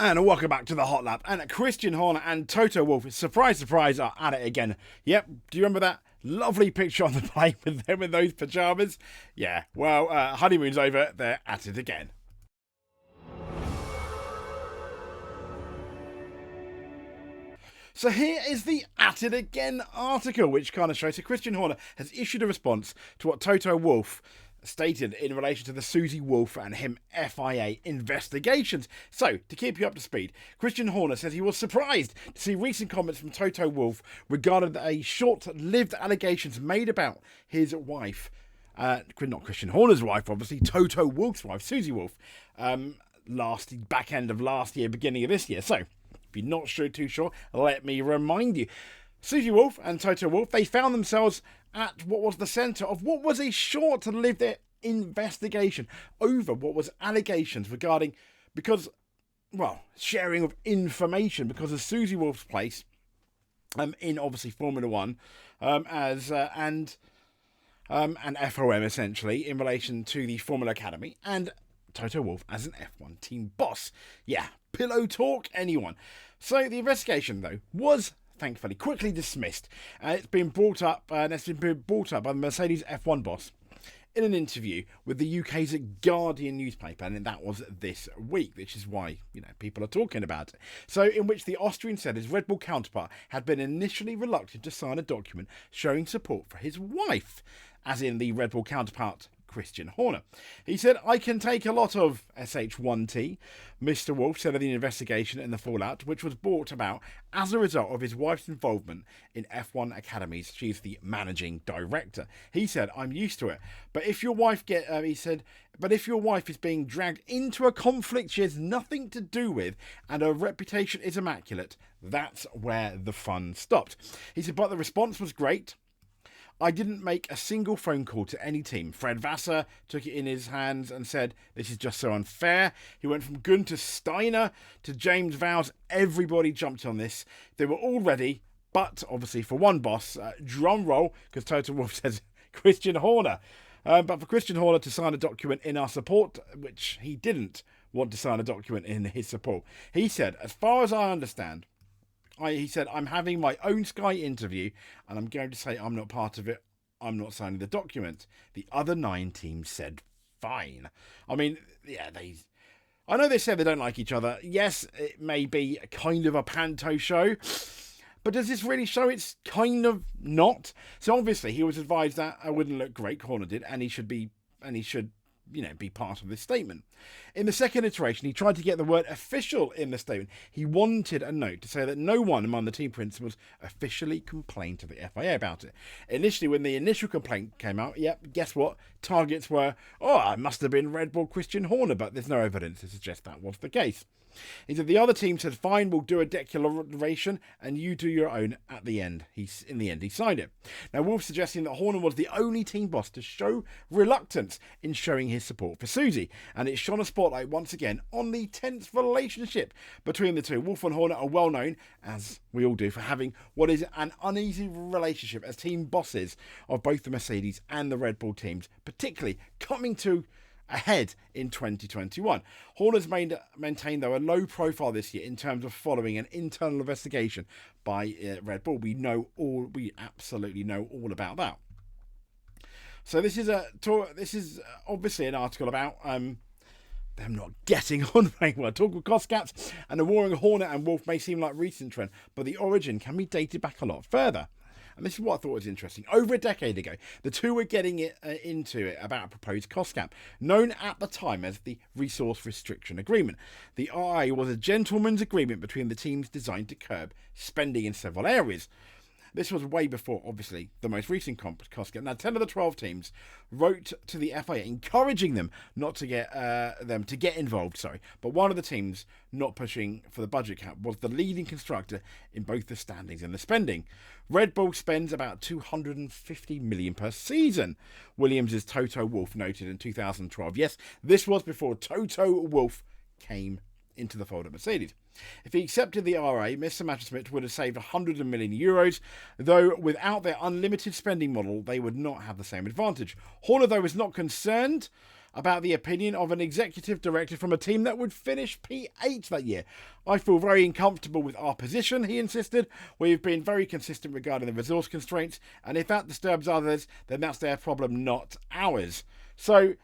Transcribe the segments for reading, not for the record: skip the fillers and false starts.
And welcome back to the Hot Lap. And Christian Horner and Toto Wolf, surprise, surprise, are at it again. Yep, do you remember that lovely picture on the plane with them in those pyjamas? Yeah, well, honeymoon's over, they're at it again. So here is the At It Again article, which kind of shows that Christian Horner has issued a response to what Toto Wolf stated in relation to the Suzie Wolf and him FIA investigations. So, to keep you up to speed, Christian Horner says he was surprised to see recent comments from Toto Wolf regarding a short-lived allegations made about his wife, not Christian Horner's wife, obviously, Toto Wolf's wife, Suzie Wolf, back end of last year, beginning of this year. So, if you're not too sure, let me remind you. Suzie Wolf and Toto Wolf, they found themselves at what was the centre of what was a short-lived investigation over what was allegations regarding, sharing of information because of Suzie Wolf's place in obviously Formula One and FOM essentially in relation to the Formula Academy, and Toto Wolf as an F1 team boss. Yeah, pillow talk, anyone. So the investigation, though, was thankfully quickly dismissed. It's been brought up by the Mercedes F1 boss in an interview with the UK's Guardian newspaper, and that was this week, which is why people are talking about it. So, in which the Austrian said his Red Bull counterpart had been initially reluctant to sign a document showing support for his wife, as in the Red Bull counterpart Christian Horner. He said, "I can take a lot of SH1T," Mr. Wolf said of the investigation and the fallout, which was brought about as a result of his wife's involvement in F1 academies. She's the managing director. He said, "I'm used to it. But if your wife is being dragged into a conflict she has nothing to do with and her reputation is immaculate, that's where the fun stopped." He said, "But the response was great. I didn't make a single phone call to any team. Fred Vassar took it in his hands and said, 'This is just so unfair.' He went from Gunther Steiner to James Vowles. Everybody jumped on this. They were all ready, but obviously for one boss, drum roll, because Toto Wolf says Christian Horner. But for Christian Horner to sign a document in our support, which he didn't want to sign a document in his support. He said, as far as I understand, he said, I'm having my own Sky interview and I'm going to say I'm not part of it. I'm not signing the document. The other 9 teams said, fine. I mean, yeah, I know they said they don't like each other. Yes, it may be kind of a panto show, but does this really show it's kind of not? So obviously he was advised that I wouldn't look great, Horner did, and he should be part of this statement. In the second iteration, he tried to get the word official in the statement. He wanted a note to say that no one among the team principals officially complained to the FIA about it. Initially, when the initial complaint came out, guess what? Targets were, it must have been Red Bull Christian Horner, but there's no evidence to suggest that was the case. He said the other team said, fine, we'll do a declaration and you do your own at the end. In the end, he signed it. Now, Wolf suggesting that Horner was the only team boss to show reluctance in showing his support for Suzie, and it shone a spotlight once again on the tense relationship between the two. Wolf and Horner are well known, as we all do, for having what is an uneasy relationship as team bosses of both the Mercedes and the Red Bull teams, particularly coming to ahead in 2021. Horner's maintained, though, a low profile this year in terms of following an internal investigation by Red Bull. We absolutely know all about that. So this is obviously an article about them not getting on very well. Talk of cost caps and the warring Horner and Wolf may seem like recent trend, but the origin can be dated back a lot further. And this is what I thought was interesting. Over a decade ago, the two were getting into it about a proposed cost cap, known at the time as the Resource Restriction Agreement. The RA was a gentleman's agreement between the teams designed to curb spending in several areas. This was way before, obviously, the most recent cost cap. Now, 10 of the 12 teams wrote to the FIA encouraging them not to get involved. But one of the teams not pushing for the budget cap was the leading constructor in both the standings and the spending. Red Bull spends about $250 million per season. Williams' Toto Wolf noted in 2012. Yes, this was before Toto Wolf came into the fold at Mercedes. If he accepted the RA, Mr. Mattersmith would have saved €100 million, though without their unlimited spending model, they would not have the same advantage. Horner, though, is not concerned about the opinion of an executive director from a team that would finish P8 that year. I feel very uncomfortable with our position, he insisted. We've been very consistent regarding the resource constraints, and if that disturbs others, then that's their problem, not ours. So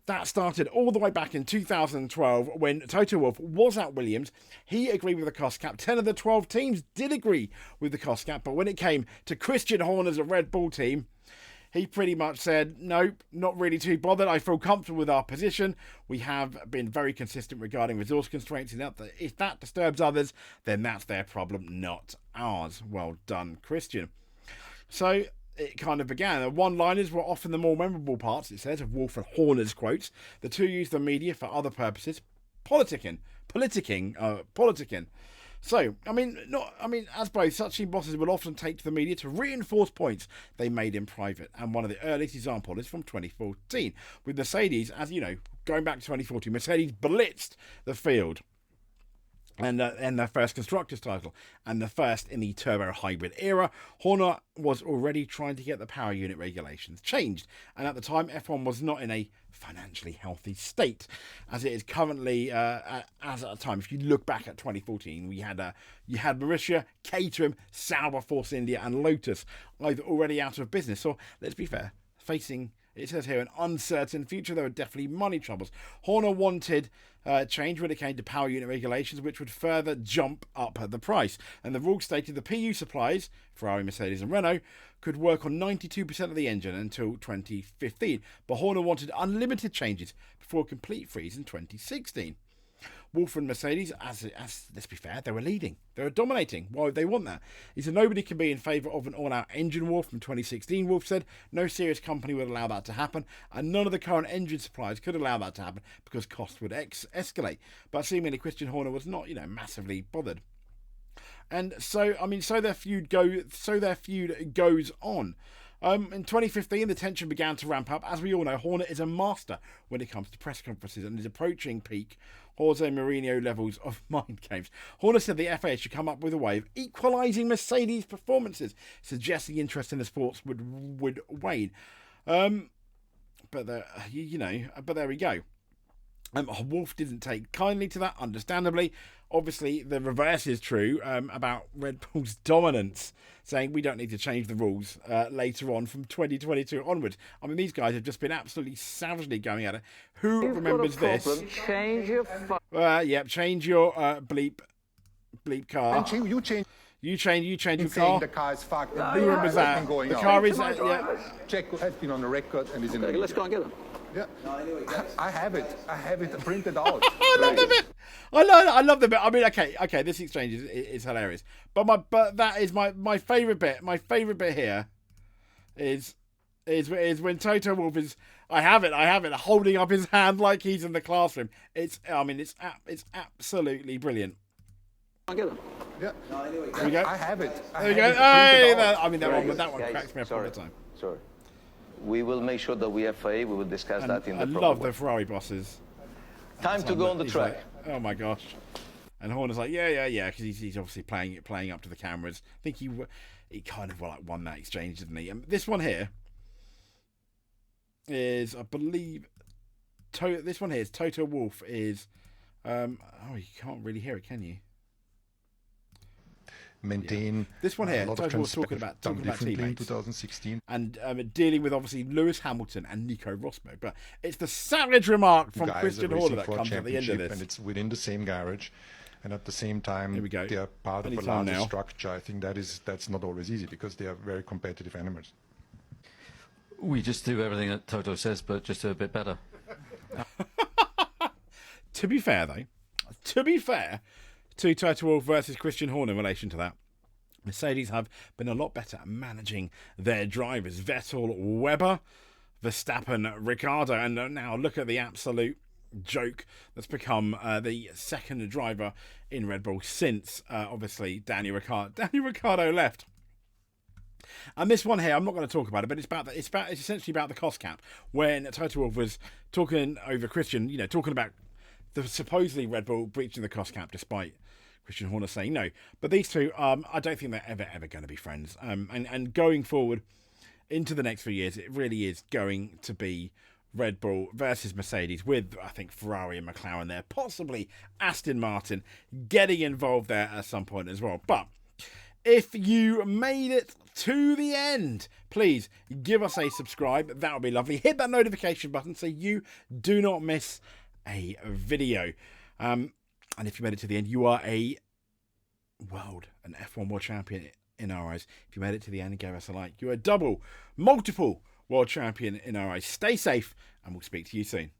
that started all the way back in 2012 when Toto Wolff was at Williams. He agreed with the cost cap. 10 of the 12 teams did agree with the cost cap, but when it came to Christian Horner's Red Bull team, he pretty much said, nope, not really too bothered. I feel comfortable with our position. We have been very consistent regarding resource constraints. And if that disturbs others, then that's their problem, not ours. Well done, Christian. So it kind of began. The one-liners were often the more memorable parts, it says, of Wolff and Horner's quotes. The two used the media for other purposes. Politicking. So, as both, such team bosses would often take to the media to reinforce points they made in private. And one of the earliest examples is from 2014, with Mercedes, as you know, going back to 2014, Mercedes blitzed the field. And their first constructors title, and the first in the turbo hybrid era. Horner was already trying to get the power unit regulations changed, and at the time F1 was not in a financially healthy state as it is currently. As at the time, if you look back at 2014, you had Marussia, Caterham, Sauber, Force India, and Lotus either already out of business, or let's be fair, facing. It says here, an uncertain future. There were definitely money troubles. Horner wanted change when it came to power unit regulations, which would further jump up the price. And the rules stated the PU suppliers, Ferrari, Mercedes and Renault, could work on 92% of the engine until 2015. But Horner wanted unlimited changes before a complete freeze in 2016. Wolff and Mercedes, as let's be fair, they were leading. They were dominating. Why would they want that? He said nobody can be in favour of an all-out engine war from 2016. Wolff said no serious company would allow that to happen, and none of the current engine suppliers could allow that to happen because costs would escalate. But seemingly Christian Horner was not, massively bothered. And so their feud goes on. In 2015, the tension began to ramp up. As we all know, Horner is a master when it comes to press conferences and is approaching peak Jose Mourinho levels of mind games. Horner said the FIA should come up with a way of equalising Mercedes' performances, suggesting interest in the sports would wane. But there we go. Wolff didn't take kindly to that, understandably. Obviously, the reverse is true about Red Bull's dominance, saying we don't need to change the rules later on from 2022 onwards. I mean, these guys have just been absolutely savagely going at it. Who remembers this? Change your change your bleep car. You change your car. The car is fucked. Who remembers that? The car is Check has been on the record and is in the let's go and get them. Yeah. I have it printed out. I love the bit. I love the bit. I mean, okay, this exchange is hilarious. But that is my favourite bit. My favourite bit here is when Toto Wolff is. I have it, holding up his hand like he's in the classroom. It's absolutely brilliant. I'll get them. Yeah. There we go. I have it. There we go. Hey, that one cracks me up all the time. Sorry. We will make sure that we FIA, we will discuss that in the proper I love way. the Ferrari bosses. Time to go on the track. Like, oh my gosh. And Horner's like, yeah, because he's obviously playing up to the cameras. I think he kind of won that exchange, didn't he? And this one here is, I believe, this one here is Toto Wolff is, you can't really hear it, can you? Maintain this one here. a lot of Toto Wolff talking about differently in teammates 2016 and dealing with obviously Lewis Hamilton and Nico Rosberg, but it's the savage remark from Christian Horner that comes at the end of this, and it's within the same garage, and at the same time Here we go. they are part of a Anytime larger now. structure. I think that's not always easy because they are very competitive animals. We just do everything that Toto says, but just do a bit better. To be fair, to Toto Wolff versus Christian Horner in relation to that, Mercedes have been a lot better at managing their drivers. Vettel, Webber, Verstappen, Ricciardo, and now look at the absolute joke that's become the second driver in Red Bull since, obviously, Daniel Ricciardo left. And this one here, I'm not going to talk about it, but it's essentially about the cost cap. When Toto Wolff was talking over Christian, talking about the supposedly Red Bull breaching the cost cap, despite Christian Horner saying no. But these two, I don't think they're ever going to be friends. And going forward into the next few years, it really is going to be Red Bull versus Mercedes, with, I think, Ferrari and McLaren there, possibly Aston Martin getting involved there at some point as well. But if you made it to the end, please give us a subscribe. That would be lovely. Hit that notification button so you do not miss a video. And if you made it to the end, you are an F1 World Champion in our eyes. If you made it to the end and gave us a like, you're a multiple World Champion in our eyes. Stay safe, and we'll speak to you soon.